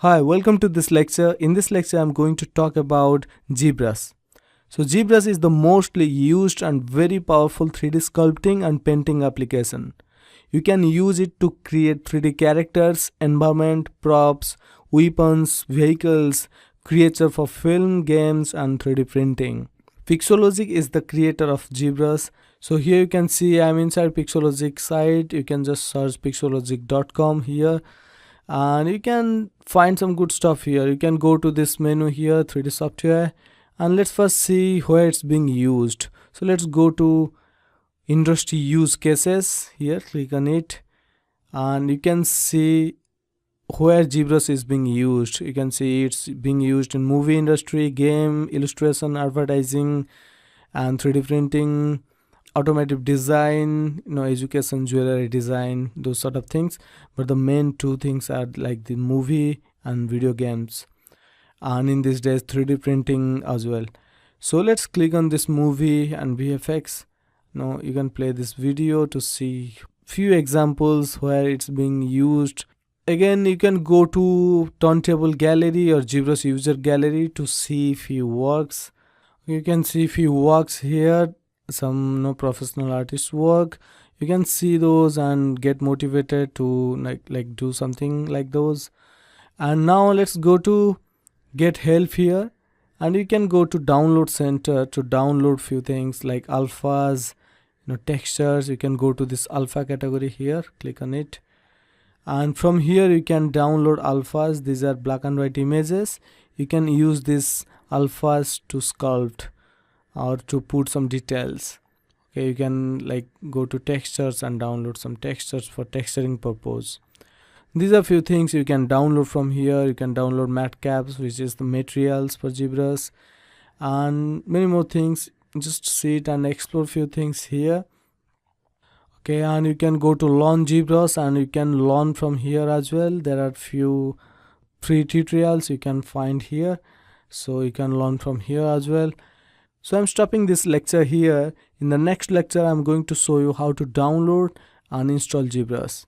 Hi, welcome to this lecture. In this lecture, I'm going to talk about Zbrush. So Zbrush is the mostly used and very powerful 3D sculpting and painting application. You can use it to create 3D characters, environment, props, weapons, vehicles, creature for film, games, and 3D printing. Pixologic is the creator of Zbrush. So here you can see I'm inside Pixologic site. You can just search pixologic.com here. And you can find some good stuff here. You can go to this menu here, 3D software, and let's first see where it's being used. So let's go to industry use cases here, click on it, and you can see where Zbrush is being used. You can see it's being used in movie industry, game, illustration, advertising, and 3D printing, automotive design, education, jewelry design, those sort of things. But the main two things are like the movie and video games, and in these days 3D printing as well. So let's click on this movie and VFX. Now you can play this video to see few examples where it's being used. Again, you can go to turntable gallery or Zbrush user gallery to see few works. You can see few works here, some professional artist work. You can see those and get motivated to like do something like those. And now let's go to get help here, and you can go to download center to download few things like alphas, textures. You can go to this alpha category here, click on it, and from here you can download alphas. These are black and white images. You can use these alphas to sculpt or to put some details. Okay, you can like go to textures and download some textures for texturing purpose. These are few things you can download from here. You can download matcaps, which is the materials for Zbrush, and many more things. Just sit and explore few things here. Okay, and you can go to learn Zbrush and you can learn from here as well. There are few free tutorials you can find here, so you can learn from here as well. So I'm stopping this lecture here. In the next lecture, I'm going to show you how to download and install Zbrush.